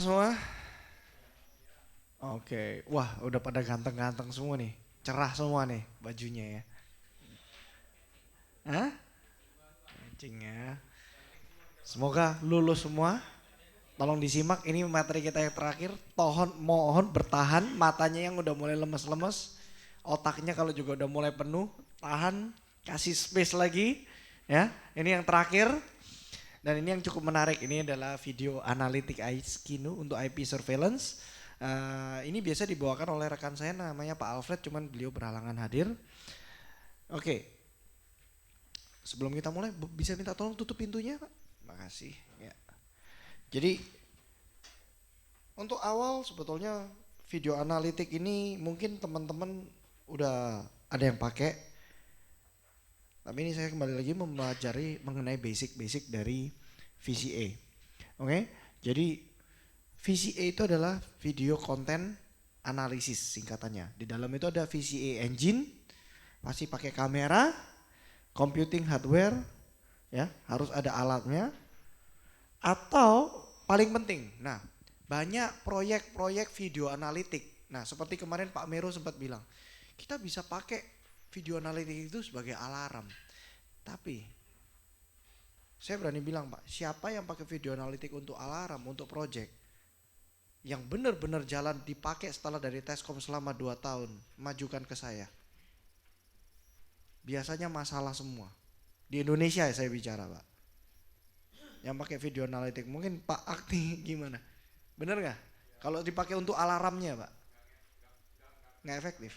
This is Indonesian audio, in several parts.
Semua? Oke. Wah, udah pada ganteng-ganteng semua nih. Cerah semua nih bajunya ya. Hah? Kencing ya. Semoga lulus semua. Tolong disimak, ini materi kita yang terakhir. Mohon bertahan, matanya yang udah mulai lemes-lemes. Otaknya kalau juga udah mulai penuh, tahan, kasih space lagi. Ya, ini yang terakhir. Dan ini yang cukup menarik, ini adalah video analitik Aiskinu untuk IP surveillance. Ini biasa dibawakan oleh rekan saya namanya Pak Alfred, cuman beliau berhalangan hadir. Oke, sebelum kita mulai bisa minta tolong tutup pintunya Pak? Makasih ya. Jadi untuk awal sebetulnya video analitik ini mungkin teman-teman udah ada yang pakai. Tapi ini saya kembali lagi mempelajari mengenai basic-basic dari VCA. Oke, jadi VCA itu adalah video content analisis singkatannya. Di dalam itu ada VCA engine, pasti pakai kamera, computing hardware, ya harus ada alatnya. Atau paling penting, nah banyak proyek-proyek video analitik. Nah seperti kemarin Pak Mero sempat bilang, kita bisa pakai video analitik itu sebagai alarm. Tapi saya berani bilang Pak, siapa yang pakai video analitik untuk alarm, untuk proyek? Yang benar-benar jalan dipakai setelah dari Teskom selama 2 tahun, majukan ke saya. Biasanya masalah semua. Di Indonesia ya saya bicara Pak. Yang pakai video analitik, mungkin Pak Akti gimana? Bener gak? Kalau dipakai untuk alarmnya Pak, nggak efektif.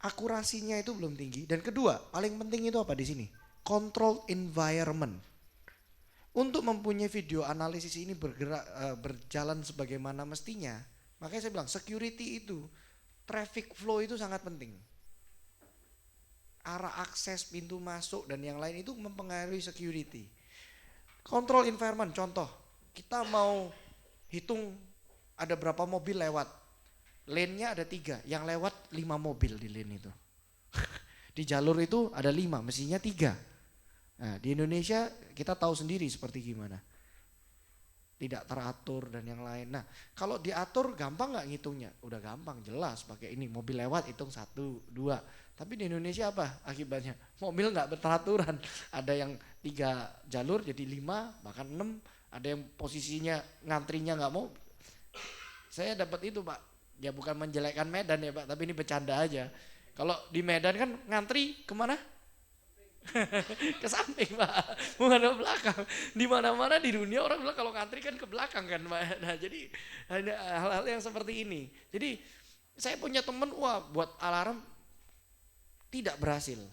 Akurasinya itu belum tinggi. Dan kedua, paling penting itu apa di sini? Control environment. Untuk mempunyai video analisis ini berjalan sebagaimana mestinya, makanya saya bilang security itu, traffic flow itu sangat penting. Arah akses, pintu masuk dan yang lain itu mempengaruhi security. Control environment, contoh, kita mau hitung ada berapa mobil lewat. Lane-nya ada 3, yang lewat 5 mobil di lane itu. Di jalur itu ada 5, mestinya 3. Nah, di Indonesia kita tahu sendiri seperti gimana. Tidak teratur dan yang lain. Nah, kalau diatur gampang nggak ngitungnya? Udah gampang, jelas pakai ini mobil lewat hitung 1, 2. Tapi di Indonesia apa akibatnya? Mobil nggak berteraturan. Ada yang 3 jalur jadi 5, bahkan 6. Ada yang posisinya ngantrinya nggak mau. Saya dapat itu Pak. Ya bukan menjelekkan Medan ya Pak, tapi ini bercanda aja. Kalau di Medan kan ngantri kemana? Ke samping Pak, bukan ke belakang. Di mana-mana di dunia orang bilang kalau ngantri kan ke belakang kan Pak. Nah jadi ada hal-hal yang seperti ini. Jadi saya punya temen, wah buat alarm tidak berhasil.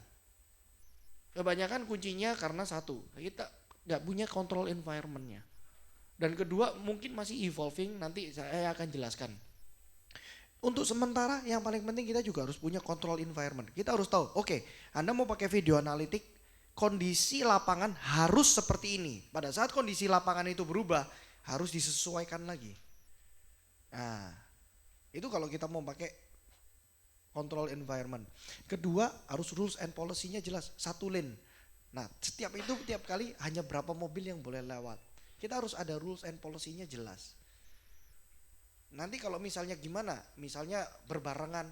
Kebanyakan kuncinya karena satu, kita nggak punya control environmentnya. Dan kedua mungkin masih evolving, nanti saya akan jelaskan. Untuk sementara yang paling penting kita juga harus punya control environment. Kita harus tahu, oke, Anda mau pakai video analitik, kondisi lapangan harus seperti ini. Pada saat kondisi lapangan itu berubah, harus disesuaikan lagi. Nah, itu kalau kita mau pakai control environment. Kedua, harus rules and policy-nya jelas, satu lane. Nah, setiap kali hanya berapa mobil yang boleh lewat. Kita harus ada rules and policy-nya jelas. Nanti kalau misalnya gimana, misalnya berbarengan,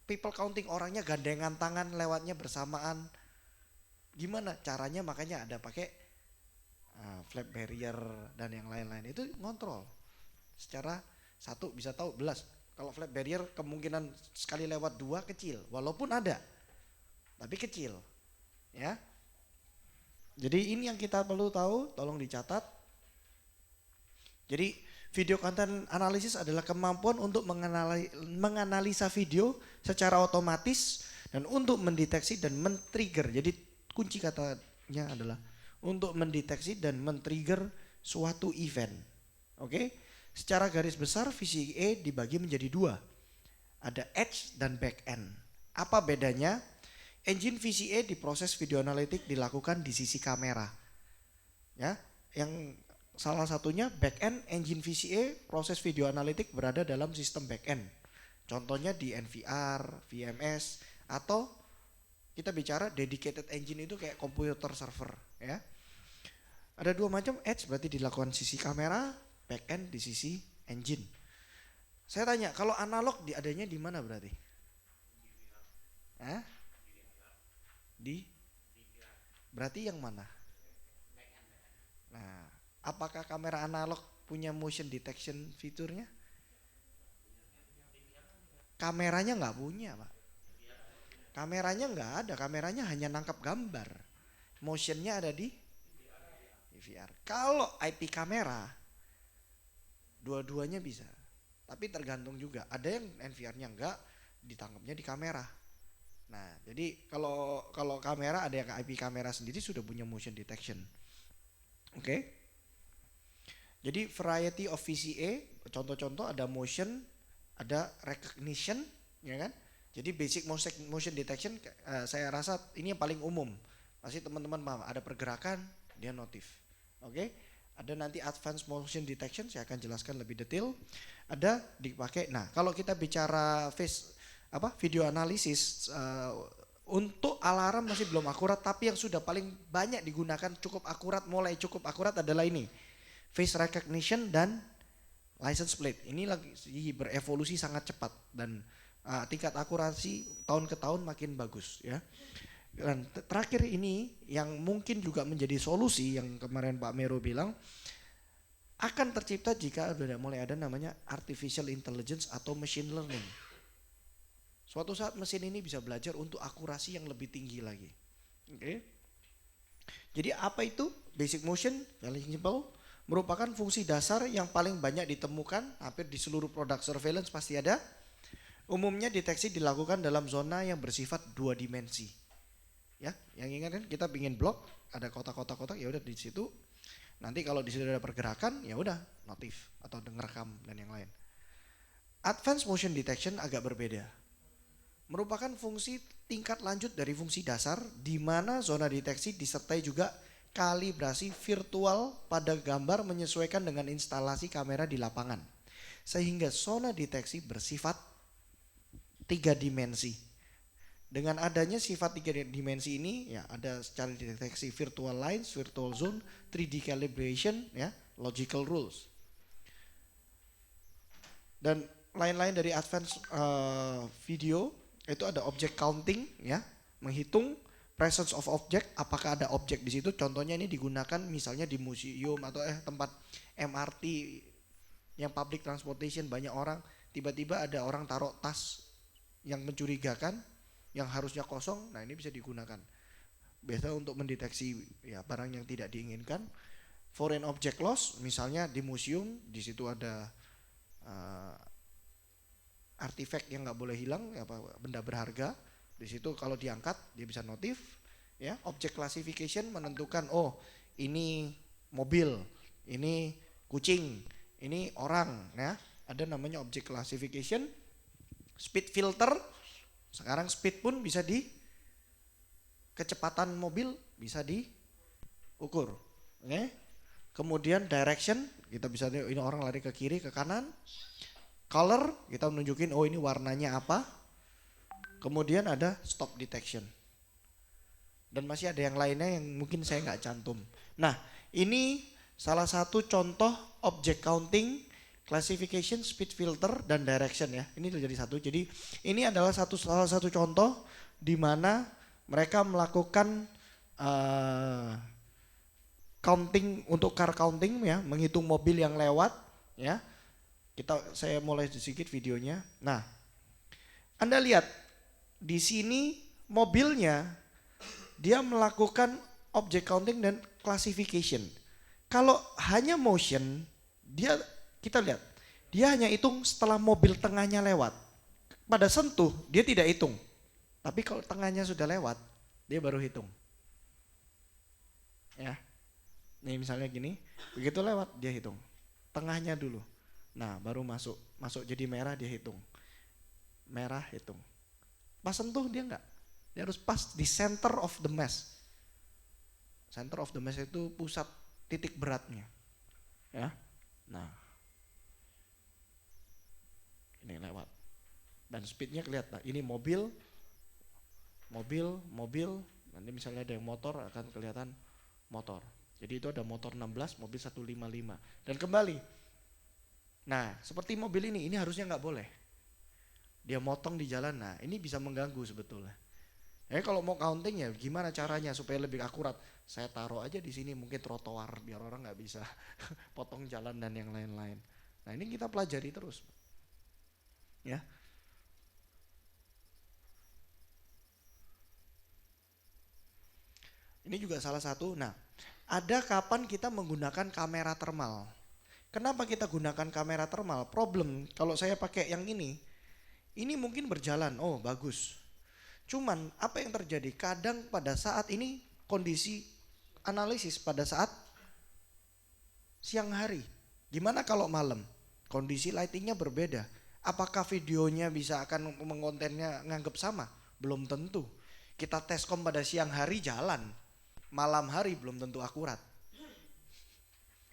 people counting orangnya gandengan tangan lewatnya bersamaan, gimana caranya? Makanya ada pakai flap barrier dan yang lain-lain, itu ngontrol secara satu bisa tahu belas. Kalau flap barrier kemungkinan sekali lewat 2 kecil, walaupun ada tapi kecil ya. Jadi ini yang kita perlu tahu, tolong dicatat. Jadi video content analysis adalah kemampuan untuk menganalisa video secara otomatis dan untuk mendeteksi dan men-trigger. Jadi kunci katanya adalah untuk mendeteksi dan men-trigger suatu event. Oke? Secara garis besar VCA dibagi menjadi 2. Ada edge dan back end. Apa bedanya? Engine VCA di proses video analitik dilakukan di sisi kamera. Ya, yang salah satunya backend engine VCA proses video analitik berada dalam sistem backend. Contohnya di NVR, VMS atau kita bicara dedicated engine itu kayak komputer server ya. Ada dua macam edge, berarti dilakukan sisi kamera, backend di sisi engine. Saya tanya, kalau analog adanya di mana berarti? Hah? Berarti yang mana? Nah, apakah kamera analog punya motion detection fiturnya? Kameranya nggak punya, Pak. Kameranya nggak ada, kameranya hanya nangkap gambar. Motionnya ada di DVR. Kalau IP kamera, dua-duanya bisa. Tapi tergantung juga. Ada yang NVR-nya nggak, ditangkapnya di kamera. Nah, jadi kalau kamera ada yang IP kamera sendiri sudah punya motion detection. Oke. Jadi variety of VCA, contoh-contoh ada motion, ada recognition, ya kan? Jadi basic motion detection saya rasa ini yang paling umum. Pasti teman-teman paham, ada pergerakan, dia notif. Oke? Ada nanti advanced motion detection, saya akan jelaskan lebih detail. Ada dipakai. Nah, kalau kita bicara video analisis untuk alarm masih belum akurat, tapi yang sudah paling banyak digunakan mulai cukup akurat adalah ini. Face recognition dan license plate. Ini lagi berevolusi sangat cepat dan tingkat akurasi tahun ke tahun makin bagus ya. Dan terakhir ini yang mungkin juga menjadi solusi yang kemarin Pak Mero bilang akan tercipta jika sudah mulai ada namanya artificial intelligence atau machine learning. Suatu saat mesin ini bisa belajar untuk akurasi yang lebih tinggi lagi. Oke. Jadi apa itu basic motion? Paling simple, merupakan fungsi dasar yang paling banyak ditemukan hampir di seluruh produk surveillance pasti ada. Umumnya deteksi dilakukan dalam zona yang bersifat dua dimensi. Ya, yang ingat kan kita ingin blok, ada kotak-kotak ya udah di situ. Nanti kalau di situ ada pergerakan ya udah notif atau rekam dan yang lain. Advanced motion detection agak berbeda. Merupakan fungsi tingkat lanjut dari fungsi dasar di mana zona deteksi disertai juga kalibrasi virtual pada gambar menyesuaikan dengan instalasi kamera di lapangan. Sehingga zona deteksi bersifat 3 dimensi. Dengan adanya sifat 3 dimensi ini ya ada secara deteksi virtual lines, virtual zone, 3D calibration ya, logical rules. Dan lain-lain dari advanced video itu ada object counting ya, menghitung presence of object, apakah ada objek di situ. Contohnya ini digunakan misalnya di museum atau tempat MRT yang public transportation, banyak orang, tiba-tiba ada orang taruh tas yang mencurigakan, yang harusnya kosong. Nah, ini bisa digunakan biasa untuk mendeteksi ya barang yang tidak diinginkan. Foreign object loss, misalnya di museum, di situ ada artifact yang nggak boleh hilang, benda berharga. Di situ kalau diangkat dia bisa notif. Ya, object classification menentukan ini mobil, ini kucing, ini orang. Ya, ada namanya object classification. Speed filter, sekarang speed pun bisa kecepatan mobil bisa diukur. Oke. Kemudian direction, kita bisa ini orang lari ke kiri ke kanan. Color, kita menunjukin ini warnanya apa. Kemudian ada stop detection. Dan masih ada yang lainnya yang mungkin saya nggak cantum. Nah, ini salah satu contoh object counting, classification, speed filter, dan direction ya. Ini jadi satu. Jadi ini adalah salah satu contoh di mana mereka melakukan counting untuk car counting ya, menghitung mobil yang lewat ya. Saya mulai sedikit videonya. Nah, Anda lihat di sini mobilnya dia melakukan object counting dan classification. Kalau hanya motion, kita lihat, dia hanya hitung setelah mobil tengahnya lewat. Pada sentuh, dia tidak hitung. Tapi kalau tengahnya sudah lewat, dia baru hitung. Ya, nih misalnya gini, begitu lewat dia hitung. Tengahnya dulu. Nah, baru masuk jadi merah dia hitung. Merah hitung. Pas sentuh dia enggak. Dia harus pas di center of the mass. Center of the mass itu pusat titik beratnya. Ya. Nah. Ini lewat. Dan speednya kelihatan. Ini mobil mobil, nanti misalnya ada yang motor akan kelihatan motor. Jadi itu ada motor 16, mobil 155 dan kembali. Nah seperti mobil ini harusnya nggak boleh. Dia motong di jalan, nah ini bisa mengganggu sebetulnya. Kalau mau counting ya gimana caranya supaya lebih akurat? Saya taruh aja di sini mungkin trotoar biar orang nggak bisa potong jalan dan yang lain-lain. Nah ini kita pelajari terus, ya. Ini juga salah satu. Nah, ada kapan kita menggunakan kamera thermal? Kenapa kita gunakan kamera thermal? Problem kalau saya pakai yang ini mungkin berjalan, oh bagus. Cuman apa yang terjadi? Kadang pada saat ini kondisi analisis pada saat siang hari. Gimana kalau malam? Kondisi lightingnya berbeda. Apakah videonya bisa akan mengontennya nganggap sama? Belum tentu. Kita teskom pada siang hari jalan, malam hari belum tentu akurat.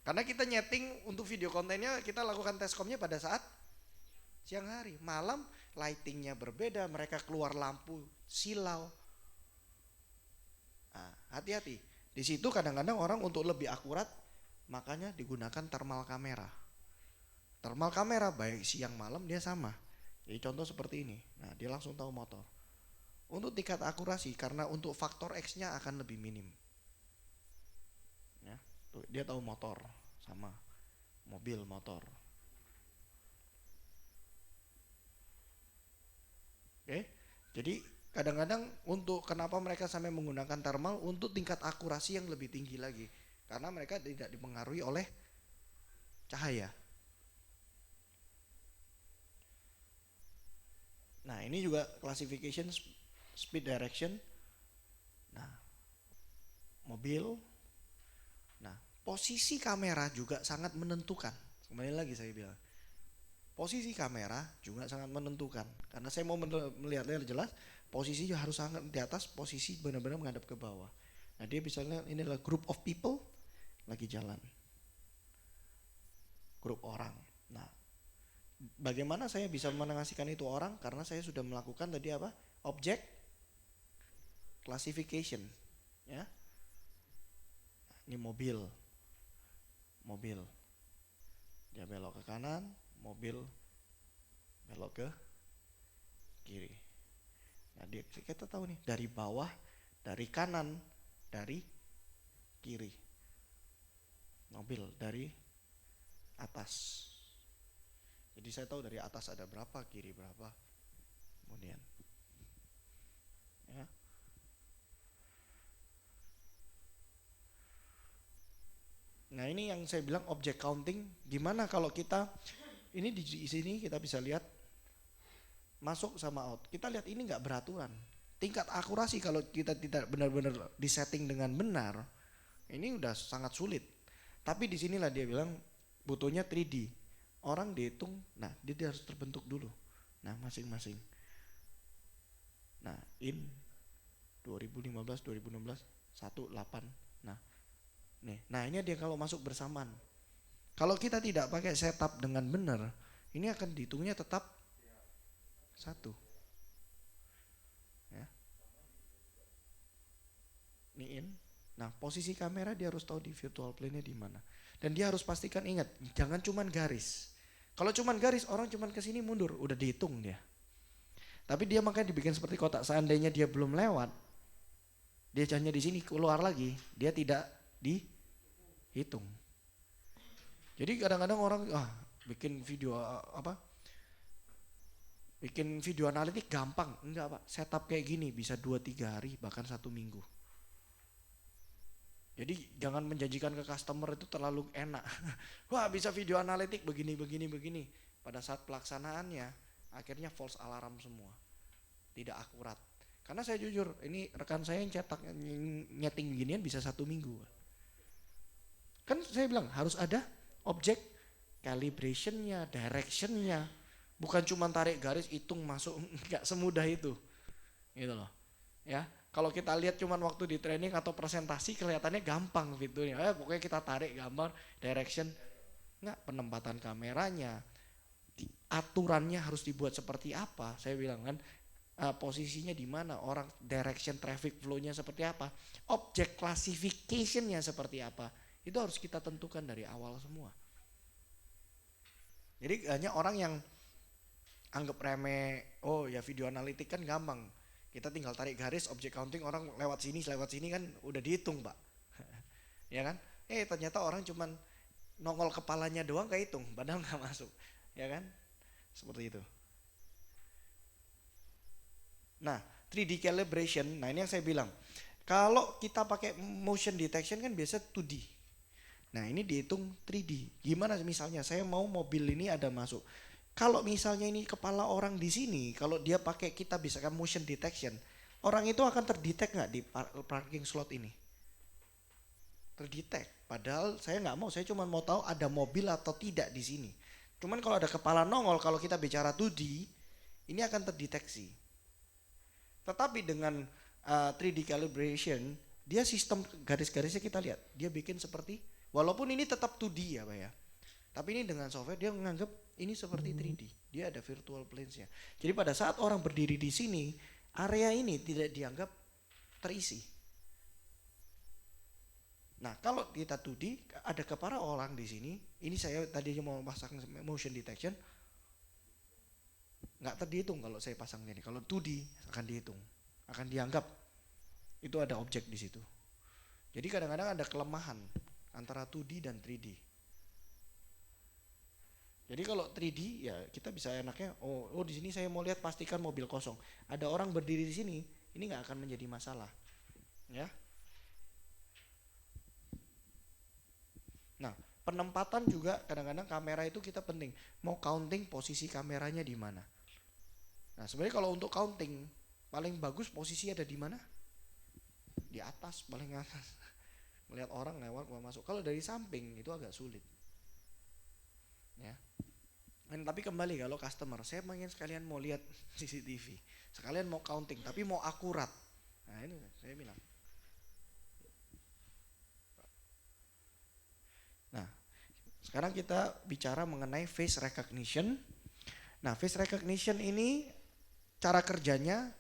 Karena kita nyeting untuk video kontennya kita lakukan teskomnya pada saat siang hari. Malam lightingnya berbeda, mereka keluar lampu silau. Nah, hati-hati. Di situ kadang-kadang orang untuk lebih akurat makanya digunakan thermal kamera. Thermal kamera baik siang malam dia sama. Jadi contoh seperti ini. Nah, dia langsung tahu motor. Untuk tingkat akurasi karena untuk faktor X-nya akan lebih minim. Ya, tuh, dia tahu motor sama mobil motor. Oke. Jadi kadang-kadang untuk kenapa mereka sampai menggunakan thermal untuk tingkat akurasi yang lebih tinggi lagi. Karena mereka tidak dipengaruhi oleh cahaya. Nah, ini juga classification speed direction. Nah, mobil. Nah, posisi kamera juga sangat menentukan. Kembali lagi saya bilang. Posisi kamera juga sangat menentukan. Karena saya mau melihatnya jelas, posisi harus sangat di atas, posisi benar-benar menghadap ke bawah. Nah, dia bisa lihat ini adalah group of people lagi jalan. Grup orang. Nah, bagaimana saya bisa mengasihkan itu orang? Karena saya sudah melakukan tadi apa? Object classification, ya. Ini mobil, dia belok ke kanan, mobil belok ke kiri. Nah, kita tahu nih dari bawah, dari kanan, dari kiri, mobil dari atas. Jadi saya tahu dari atas ada berapa, kiri berapa, kemudian, ya. Nah ini yang saya bilang object counting. Gimana kalau kita ini di sini kita bisa lihat masuk sama out. Kita lihat ini nggak beraturan. Tingkat akurasi kalau kita tidak benar-benar disetting dengan benar, ini udah sangat sulit. Tapi di sinilah dia bilang butuhnya 3D. Orang dihitung, nah dia harus terbentuk dulu. Nah masing-masing. Nah in 2015, 2016, 18. Nah ini dia kalau masuk bersamaan. Kalau kita tidak pakai setup dengan benar, ini akan dihitungnya tetap satu. Ya. Ini in. Nah posisi kamera dia harus tahu di virtual plane-nya di mana. Dan dia harus pastikan ingat, jangan cuman garis. Kalau cuman garis, orang cuman kesini mundur, udah dihitung dia. Tapi dia makanya dibikin seperti kotak. Seandainya dia belum lewat, dia hanya di sini keluar lagi, dia tidak dihitung. Jadi kadang-kadang orang bikin video bikin video analitik gampang. Enggak Pak, setup kayak gini bisa 2-3 hari bahkan 1 minggu. Jadi jangan menjanjikan ke customer itu terlalu enak. Wah bisa video analitik begini. Pada saat pelaksanaannya akhirnya false alarm semua. Tidak akurat. Karena saya jujur, ini rekan saya yang cetak nyeting beginian bisa 1 minggu. Kan saya bilang harus ada object calibrationnya, directionnya. Bukan cuma tarik garis, hitung, masuk, nggak semudah itu. Gitu loh. Ya, kalau kita lihat cuma waktu di training atau presentasi kelihatannya gampang fiturnya. Pokoknya kita tarik gambar, direction. Nggak, penempatan kameranya, aturannya harus dibuat seperti apa. Saya bilang kan, posisinya di mana, orang direction traffic flow-nya seperti apa, object classification-nya seperti apa. Itu harus kita tentukan dari awal semua. Jadi hanya orang yang anggap remeh, oh ya video analitik kan gampang. Kita tinggal tarik garis, object counting, orang lewat sini kan udah dihitung, Pak. Ya kan? Ternyata orang cuman nongol kepalanya doang kehitung, padahal nggak masuk. Ya kan? Seperti itu. Nah, 3D calibration, nah ini yang saya bilang. Kalau kita pakai motion detection kan biasa 2D. Nah, ini dihitung 3D. Gimana misalnya saya mau mobil ini ada masuk. Kalau misalnya ini kepala orang di sini, kalau dia pakai kita bisa kan motion detection, orang itu akan terdetek nggak di parking slot ini? Terdetek. Padahal saya nggak mau, saya cuma mau tahu ada mobil atau tidak di sini. Cuman kalau ada kepala nongol, kalau kita bicara 2D, ini akan terdeteksi. Tetapi dengan 3D calibration, dia sistem garis-garisnya kita lihat, dia bikin seperti, walaupun ini tetap 2D ya Pak ya. Tapi ini dengan software dia menganggap ini seperti 3D. Dia ada virtual planes-nya. Jadi pada saat orang berdiri di sini, area ini tidak dianggap terisi. Nah, kalau kita 2D, ada kepala orang di sini, ini saya tadinya mau pasang motion detection, nggak terhitung kalau saya pasang ini. Kalau 2D akan dihitung, akan dianggap itu ada objek di situ. Jadi kadang-kadang ada kelemahan antara 2D dan 3D. Jadi kalau 3D ya kita bisa enaknya oh di sini saya mau lihat pastikan mobil kosong. Ada orang berdiri di sini, ini nggak akan menjadi masalah. Ya. Nah, penempatan juga kadang-kadang kamera itu kita penting. Mau counting posisi kameranya di mana. Nah, sebenarnya kalau untuk counting paling bagus posisi ada di mana? Di atas, paling atas. Melihat orang lewat mau masuk. Kalau dari samping itu agak sulit. Ya. Tapi kembali kalau customer, saya pengen sekalian mau lihat CCTV, sekalian mau counting, tapi mau akurat. Nah ini saya bilang. Nah, sekarang kita bicara mengenai face recognition. Nah, face recognition ini cara kerjanya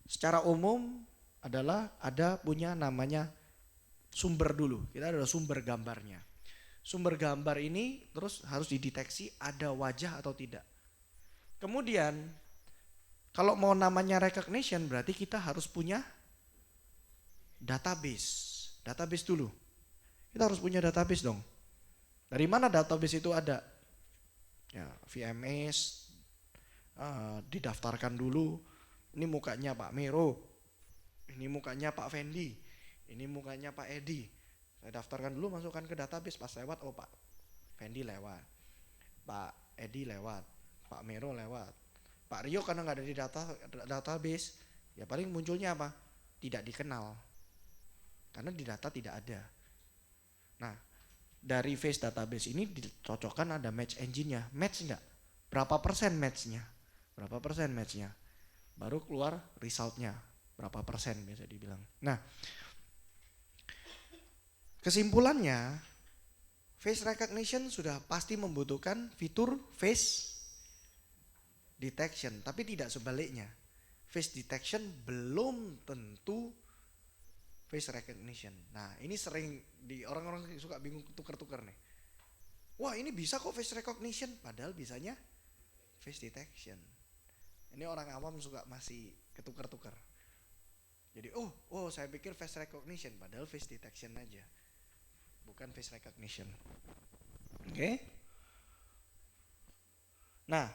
secara umum adalah ada punya namanya sumber dulu. Kita ada sumber gambarnya. Sumber gambar ini terus harus dideteksi ada wajah atau tidak. Kemudian kalau mau namanya recognition berarti kita harus punya database. Database dulu. Kita harus punya database dong. Dari mana database itu ada? Ya, VMS didaftarkan dulu. Ini mukanya Pak Mero. Ini mukanya Pak Fendi. Ini mukanya Pak Edi. Saya daftarkan dulu, masukkan ke database, pas lewat, oh Pak Fendi lewat, Pak Edi lewat, Pak Mero lewat, Pak Rio karena nggak ada di database, ya paling munculnya apa? Tidak dikenal, karena di data tidak ada. Nah, dari face database ini dicocokkan ada match engine-nya, match nggak? Berapa persen match-nya? Berapa persen match-nya? Baru keluar result-nya, berapa persen biasa dibilang. Nah, kesimpulannya, face recognition sudah pasti membutuhkan fitur face detection, tapi tidak sebaliknya. Face detection belum tentu face recognition. Nah, ini sering di orang-orang suka bingung tukar-tukar nih. Wah, ini bisa kok face recognition, padahal bisanya face detection. Ini orang awam suka masih ketukar-tukar. Jadi, oh saya pikir face recognition, padahal face detection aja. Bukan face recognition. Oke. Nah,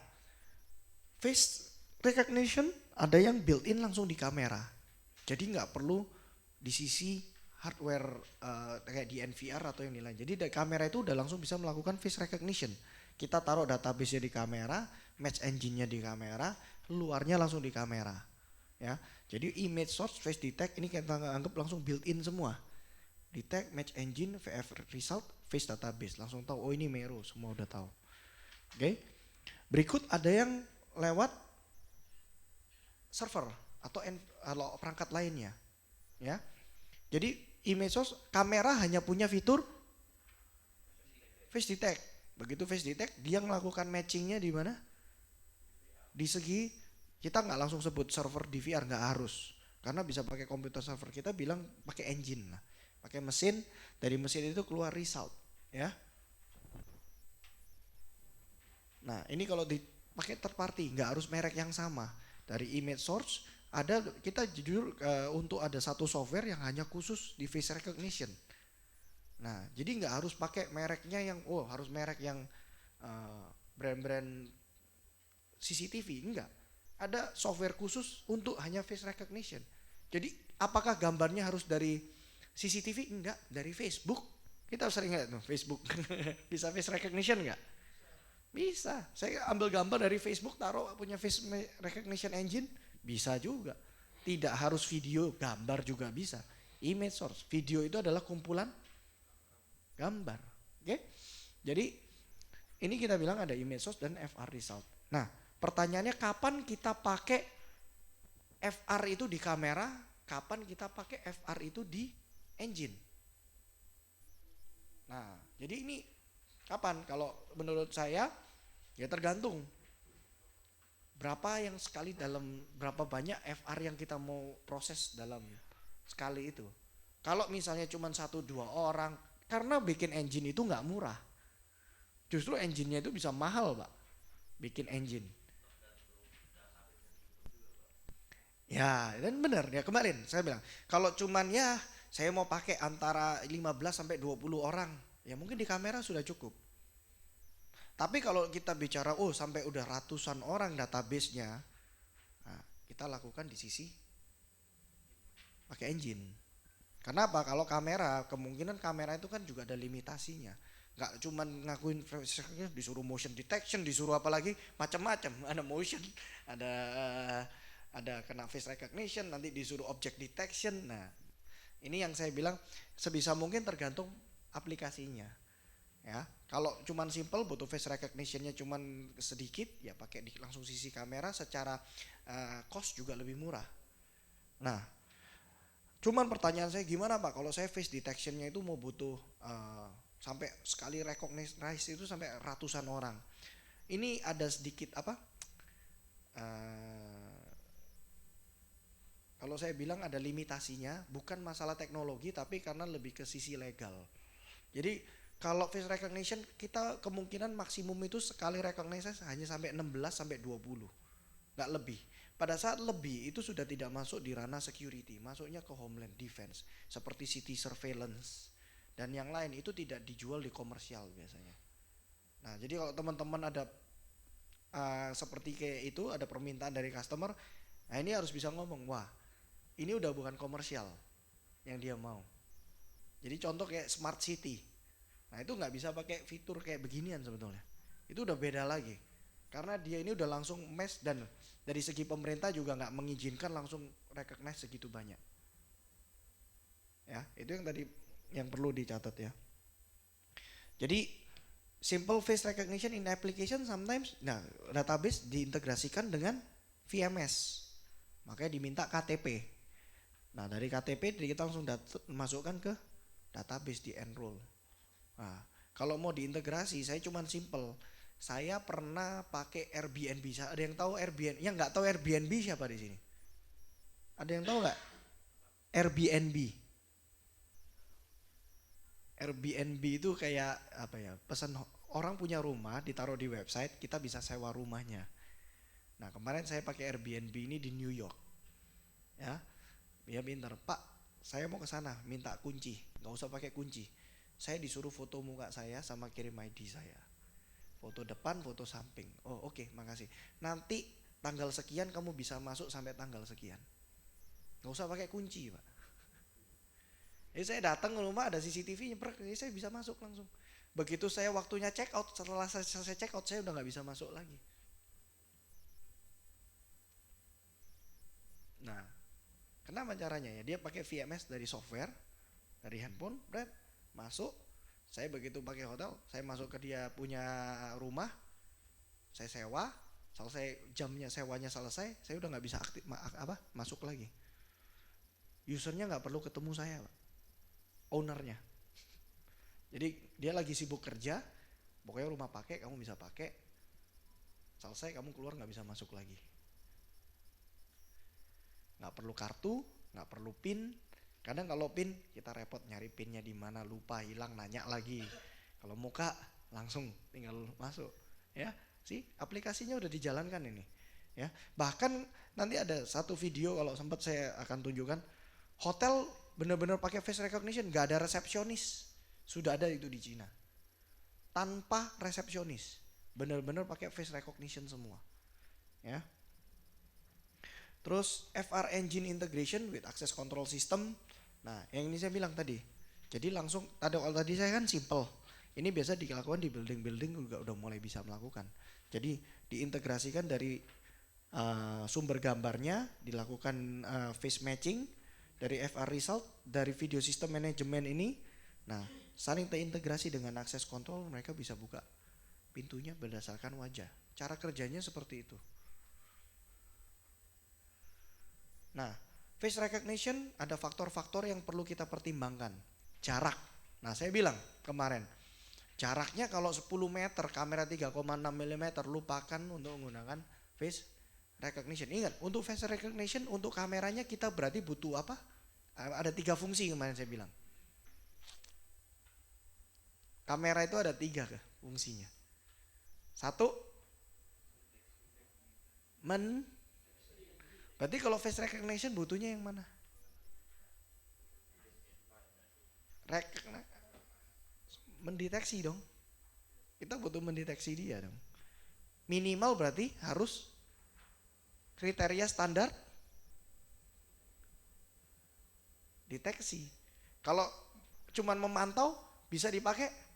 face recognition ada yang built-in langsung di kamera. Jadi nggak perlu di sisi hardware kayak di NVR atau yang lain. Jadi dari kamera itu udah langsung bisa melakukan face recognition. Kita taruh database-nya di kamera, match engine-nya di kamera, luarnya langsung di kamera. Ya. Jadi image source, face detect ini kita anggap langsung built-in semua. Detect, match engine, VF result, face database. Langsung tahu, oh ini Mero, semua udah tahu. Oke. Berikut ada yang lewat server atau perangkat lainnya. Ya. Jadi image source, kamera hanya punya fitur face detect. Begitu face detect, dia melakukan matchingnya di mana? Di segi Kita nggak langsung sebut server DVR, nggak harus. Karena bisa pakai komputer server, kita bilang pakai engine lah. Pakai mesin, dari mesin itu keluar result, ya. Nah, ini kalau dipakai third party, nggak harus merek yang sama. Dari image source, ada kita jujur untuk ada satu software yang hanya khusus di face recognition. Nah, jadi nggak harus pakai mereknya yang, harus merek yang brand-brand CCTV, enggak. Ada software khusus untuk hanya face recognition. Jadi apakah gambarnya harus dari CCTV? Enggak, dari Facebook. Kita sering lihat tuh Facebook. Bisa face recognition enggak? Bisa. Saya ambil gambar dari Facebook, taruh punya face recognition engine, bisa juga. Tidak harus video, gambar juga bisa. Image source, video itu adalah kumpulan gambar. Oke? Jadi ini kita bilang ada image source dan FR result. Nah, pertanyaannya kapan kita pakai FR itu di kamera, kapan kita pakai FR itu di engine. Nah, jadi ini kapan? Kalau menurut saya ya tergantung. Berapa yang sekali dalam berapa banyak FR yang kita mau proses dalam sekali itu. Kalau misalnya cuma 1-2 orang, karena bikin engine itu nggak murah. Justru engine-nya itu bisa mahal, Pak. Bikin engine. Ya, dan benar ya kemarin saya bilang, kalau cuman ya saya mau pakai antara 15 sampai 20 orang, ya mungkin di kamera sudah cukup. Tapi kalau kita bicara sampai udah ratusan orang database-nya, nah, kita lakukan di sisi pakai engine. Kenapa? Kalau kamera, kemungkinan kamera itu kan juga ada limitasinya. Nggak cuman ngakuin disuruh motion detection, disuruh apa lagi macam-macam. Ada motion, ada kena face recognition, nanti disuruh object detection. Nah, ini yang saya bilang sebisa mungkin tergantung aplikasinya. Ya, kalau cuman simple butuh face recognitionnya cuman sedikit, ya pakai langsung sisi kamera, secara cost juga lebih murah. Nah, cuman pertanyaan saya gimana Pak kalau saya face detectionnya itu mau butuh sampai sekali recognize itu sampai ratusan orang. Ini ada sedikit apa? Kalau saya bilang ada limitasinya, bukan masalah teknologi tapi karena lebih ke sisi legal. Jadi kalau face recognition kita kemungkinan maksimum itu sekali recognize hanya sampai 16 sampai 20. Nggak lebih. Pada saat lebih itu sudah tidak masuk di ranah security, masuknya ke homeland defense seperti city surveillance dan yang lain, itu tidak dijual di komersial biasanya. Nah, jadi kalau teman-teman ada seperti kayak itu, ada permintaan dari customer, nah ini harus bisa ngomong, wah ini udah bukan komersial yang dia mau. Jadi contoh kayak smart city, nah itu nggak bisa pakai fitur kayak beginian sebetulnya. Itu udah beda lagi. Karena dia ini udah langsung mesh dan dari segi pemerintah juga nggak mengizinkan langsung recognize segitu banyak. Ya, itu yang tadi yang perlu dicatat ya. Jadi simple face recognition in application sometimes, nah database diintegrasikan dengan VMS, makanya diminta KTP. Nah dari KTP kita langsung masukkan ke database di enroll. Nah kalau mau diintegrasi saya cuman simple. Saya pernah pakai Airbnb. Ada yang tahu Airbnb? Yang nggak tahu Airbnb siapa di sini? Ada yang tahu nggak? Airbnb. Airbnb itu kayak apa ya? Pesan orang punya rumah ditaruh di website, kita bisa sewa rumahnya. Nah kemarin saya pakai Airbnb ini di New York. Ya, dia pinter. Pak, saya mau ke sana, minta kunci. Nggak usah pakai kunci. Saya disuruh foto muka saya sama kirim ID saya. Foto depan, foto samping. Oh oke, makasih. Nanti tanggal sekian kamu bisa masuk sampai tanggal sekian. Nggak usah pakai kunci Pak. Jadi saya datang ke rumah ada CCTV, jadi saya bisa masuk langsung. Begitu saya waktunya check out, setelah saya selesai check out saya udah nggak bisa masuk lagi. Nah, kenapa caranya ya? Dia pakai VMS dari software, dari handphone, masuk. Saya begitu pakai hotel, saya masuk ke dia punya rumah, saya sewa, selesai jamnya sewanya selesai, saya udah nggak bisa aktif masuk lagi. Usernya nggak perlu ketemu saya Pak, ownernya. Jadi dia lagi sibuk kerja, pokoknya rumah pakai, kamu bisa pakai, selesai kamu keluar nggak bisa masuk lagi. nggak perlu kartu, nggak perlu pin. Kadang kalau pin kita repot nyari pinnya di mana, lupa, hilang, nanya lagi. Kalau muka langsung tinggal masuk, ya. Sih aplikasinya udah dijalankan ini, ya. Bahkan nanti ada satu video kalau sempat saya akan tunjukkan, hotel benar-benar pakai face recognition, nggak ada resepsionis, sudah ada itu di Cina, tanpa resepsionis, benar-benar pakai face recognition semua, ya. Terus FR Engine Integration with Access Control System. Nah, yang ini saya bilang tadi. Jadi langsung kalau tadi saya kan simple. Ini biasa dilakukan di building-building juga udah mulai bisa melakukan. Jadi diintegrasikan dari sumber gambarnya, dilakukan face matching dari FR result, dari video system management ini. Nah, saling terintegrasi dengan access control, mereka bisa buka pintunya berdasarkan wajah. Cara kerjanya seperti itu. Nah, face recognition ada faktor-faktor yang perlu kita pertimbangkan. Jarak. Nah, saya bilang kemarin, jaraknya kalau 10 meter, kamera 3,6 mm, lupakan untuk menggunakan face recognition. Ingat, untuk face recognition, untuk kameranya kita berarti butuh apa? Ada 3 fungsi kemarin saya bilang. Kamera itu ada 3 fungsinya. 1, berarti kalau face recognition butuhnya yang mana? Mendeteksi dong. Kita butuh mendeteksi dia dong. Minimal berarti harus kriteria standar deteksi. Kalau cuman memantau bisa dipakai?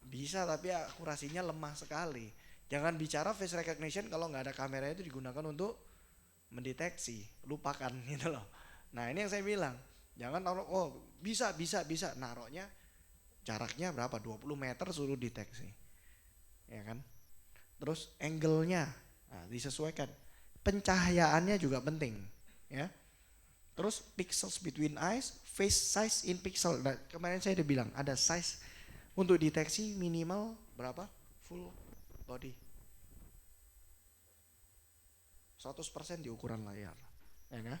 Bisa, tapi akurasinya lemah sekali. Jangan bicara face recognition kalau nggak ada kamera itu digunakan untuk mendeteksi, lupakan gitu loh. Nah, ini yang saya bilang, jangan taruh bisa naruhnya jaraknya berapa? 20 meter suruh deteksi. Ya kan? Terus angle-nya disesuaikan. Pencahayaannya juga penting, ya. Terus pixels between eyes, face size in pixel. Nah, kemarin saya udah bilang ada size untuk deteksi minimal berapa? Full body. 100% di ukuran layar, ya kan?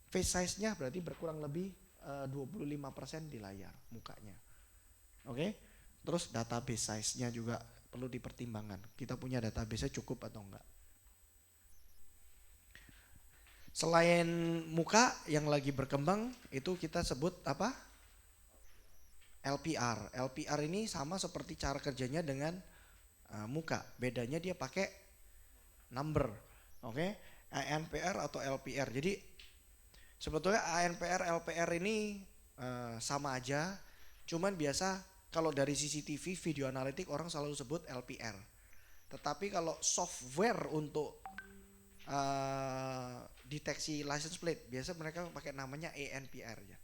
Face size-nya berarti berkurang lebih 25% di layar mukanya. Oke? Terus database size-nya juga perlu dipertimbangkan. Kita punya database-nya cukup atau enggak. Selain muka yang lagi berkembang itu kita sebut apa? LPR. LPR ini sama seperti cara kerjanya dengan muka. Bedanya dia pakai number. Oke, ANPR atau LPR. Jadi sebetulnya ANPR, LPR ini sama aja. Cuman biasa kalau dari CCTV, video analitik orang selalu sebut LPR. Tetapi kalau software untuk deteksi license plate, biasa mereka pakai namanya ANPR ya.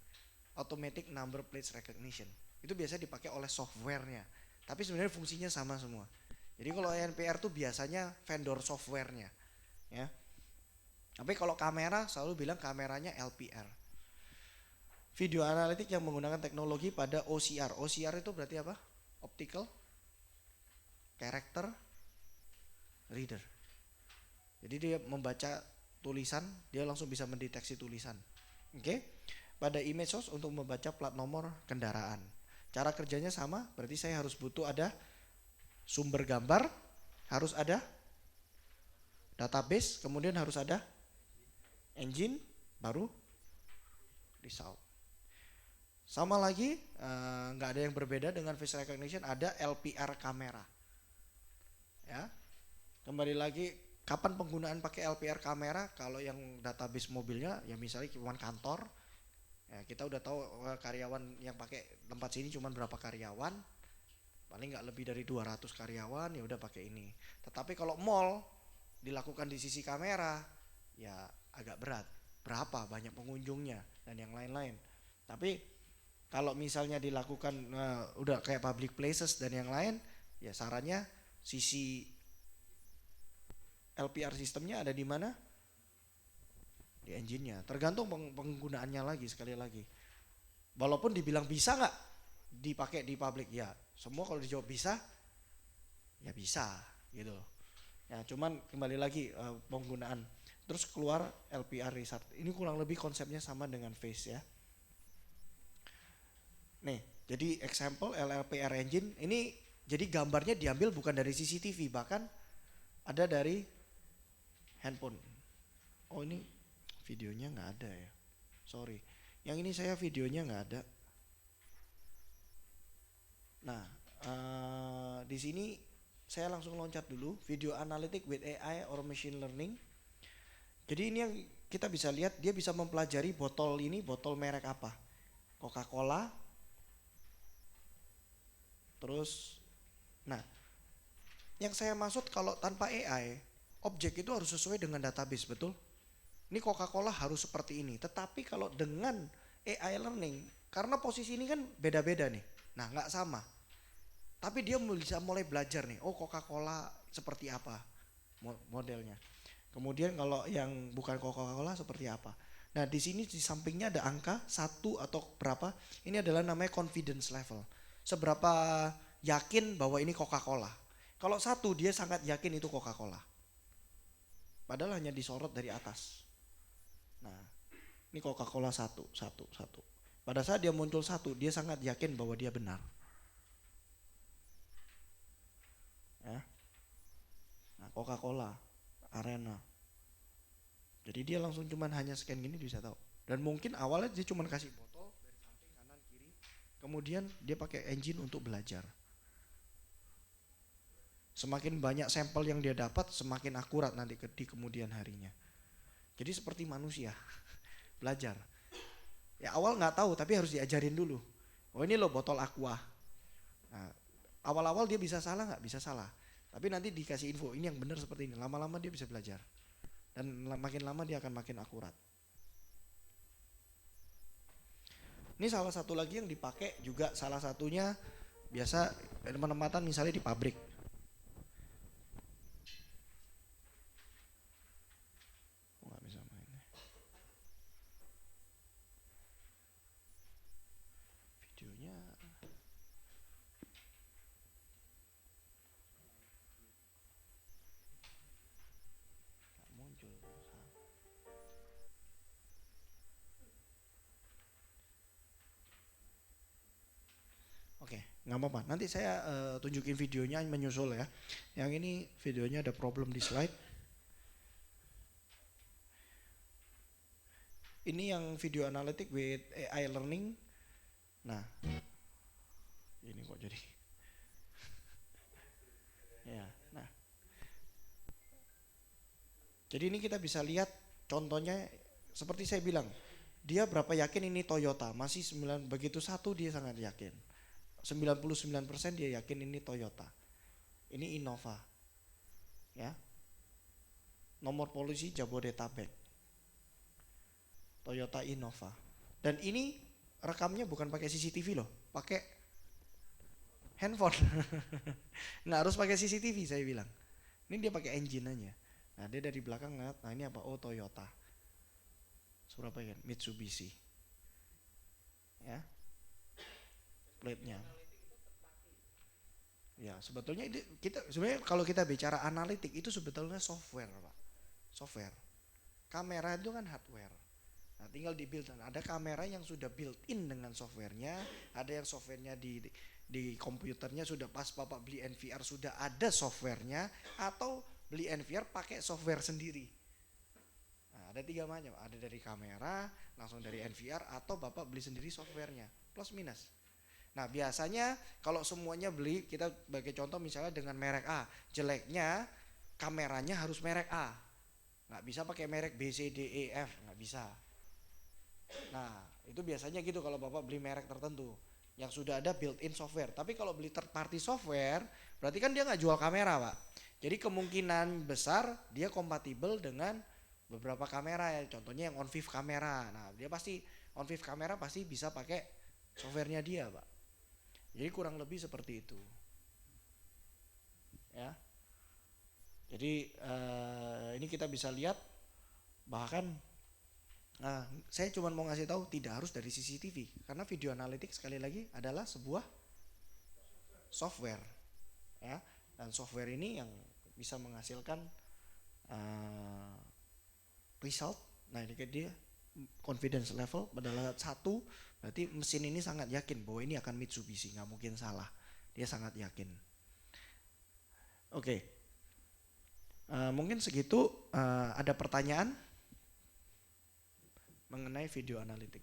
Automatic Number Plates Recognition. Itu biasa dipakai oleh softwarenya. Tapi sebenarnya fungsinya sama semua. Jadi kalau ANPR tuh biasanya vendor softwarenya. Ya. Tapi kalau kamera selalu bilang kameranya LPR. Video analitik yang menggunakan teknologi pada OCR. OCR itu berarti apa? Optical Character Reader. Jadi dia membaca tulisan, dia langsung bisa mendeteksi tulisan. Oke? Pada image source untuk membaca plat nomor kendaraan. Cara kerjanya sama, berarti saya harus butuh ada sumber gambar, harus ada database, kemudian harus ada engine, baru result. Sama lagi, nggak ada yang berbeda dengan face recognition, ada LPR kamera. Ya, kembali lagi, kapan penggunaan pakai LPR kamera? Kalau yang database mobilnya, ya misalnya cuma kantor, ya kita udah tahu karyawan yang pakai tempat sini cuma berapa karyawan, paling nggak lebih dari 200 karyawan, ya udah pakai ini. Tetapi kalau mall dilakukan di sisi kamera, ya agak berat. Berapa banyak pengunjungnya dan yang lain-lain. Tapi kalau misalnya dilakukan udah kayak public places dan yang lain, ya sarannya sisi LPR sistemnya ada di mana? Di engine-nya. Tergantung penggunaannya lagi, sekali lagi. Walaupun dibilang bisa nggak dipakai di public, ya semua kalau dijawab bisa, ya bisa gitu. Ya cuman kembali lagi penggunaan. terus keluar LPR result. Ini kurang lebih konsepnya sama dengan face ya. Nih, jadi example LLPR engine ini, jadi gambarnya diambil bukan dari CCTV, bahkan ada dari handphone. Oh ini videonya nggak ada ya, sorry. Yang ini saya videonya nggak ada. Nah, di sini saya langsung loncat dulu, video analytic with AI or machine learning. Jadi ini yang kita bisa lihat, dia bisa mempelajari botol ini, botol merek apa, Coca-Cola. Terus, nah, yang saya maksud kalau tanpa AI, objek itu harus sesuai dengan database, betul? Ini Coca-Cola harus seperti ini. Tetapi kalau dengan AI learning, karena posisi ini kan beda-beda nih. Nah, nggak sama. Tapi dia bisa mulai belajar nih. Oh, Coca-Cola seperti apa modelnya. Kemudian kalau yang bukan Coca-Cola seperti apa. Nah, di sini di sampingnya ada angka 1 atau berapa. Ini adalah namanya confidence level. Seberapa yakin bahwa ini Coca-Cola. Kalau 1 dia sangat yakin itu Coca-Cola. Padahal hanya disorot dari atas. Nah, ini Coca-Cola 1. Pada saat dia muncul 1, dia sangat yakin bahwa dia benar. Ya. Nah, Coca-Cola, Arena. Jadi dia langsung cuman hanya scan gini bisa tahu. Dan mungkin awalnya dia cuman kasih botol dari samping kanan kiri. Kemudian dia pakai engine untuk belajar. Semakin banyak sampel yang dia dapat, semakin akurat nanti di kemudian harinya. Jadi seperti manusia, belajar. Ya awal nggak tahu tapi harus diajarin dulu. Oh ini loh botol aqua. Nah, awal-awal dia bisa salah nggak? Bisa salah. Tapi nanti dikasih info ini yang benar seperti ini. Lama-lama dia bisa belajar. Dan makin lama dia akan makin akurat. Ini salah satu lagi yang dipakai juga, salah satunya biasa penempatan misalnya di pabrik. Nggak bisa main. Videonya nggak muncul. Oke, nggak apa-apa. Nanti saya tunjukin videonya menyusul ya. Yang ini videonya ada problem di slide. Ini yang video analytic with AI learning. Nah, ini kok jadi. Ya, nah. Jadi ini kita bisa lihat contohnya seperti saya bilang. Dia berapa yakin ini Toyota? Masih 9, begitu 1 dia sangat yakin. 99% dia yakin ini Toyota. Ini Innova. Ya. Nomor polisi Jabodetabek. Toyota Innova. Dan ini rekamnya bukan pakai CCTV loh, pakai handphone. Nggak harus pakai CCTV saya bilang. Ini dia pakai engine aja. Nah dia dari belakang ngeliat, nah ini apa? Oh Toyota. Surabaya, Mitsubishi. Ya. Plate-nya. Ya sebetulnya kita sebenarnya kalau kita bicara analitik itu sebetulnya software Pak. Software. Kamera itu kan hardware. Nah, tinggal di build. Ada kamera yang sudah built in dengan softwarenya, ada yang softwarenya di komputernya sudah pas Bapak beli NVR sudah ada softwarenya, atau beli NVR pakai software sendiri. Nah, ada 3 macam, ada dari kamera, langsung dari NVR, atau Bapak beli sendiri softwarenya, plus minus. Nah biasanya kalau semuanya beli, kita sebagai contoh misalnya dengan merek A, jeleknya kameranya harus merek A, nggak bisa pakai merek B, C, D, E, F, nggak bisa. Nah itu biasanya gitu kalau Bapak beli merek tertentu yang sudah ada built-in software. Tapi kalau beli third party software, berarti kan dia nggak jual kamera Pak. Jadi kemungkinan besar dia kompatibel dengan beberapa kamera ya, contohnya yang on-five kamera. Nah dia pasti on-five kamera pasti bisa pakai softwarenya dia Pak. Jadi kurang lebih seperti itu. Ya. Jadi ini kita bisa lihat bahkan saya cuma mau ngasih tahu tidak harus dari CCTV karena video analitik sekali lagi adalah sebuah software ya, dan software ini yang bisa menghasilkan result. Nah ini kayak dia confidence level adalah 1, berarti mesin ini sangat yakin bahwa ini akan Mitsubishi, nggak mungkin salah. Dia sangat yakin. Oke. Mungkin segitu. Ada pertanyaan mengenai video analitik?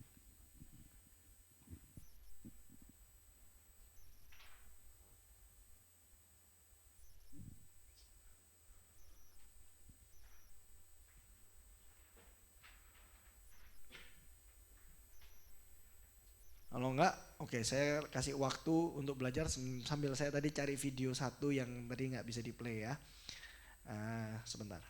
Kalau enggak, oke, saya kasih waktu untuk belajar sambil saya tadi cari video satu yang tadi nggak bisa di play ya. Sebentar.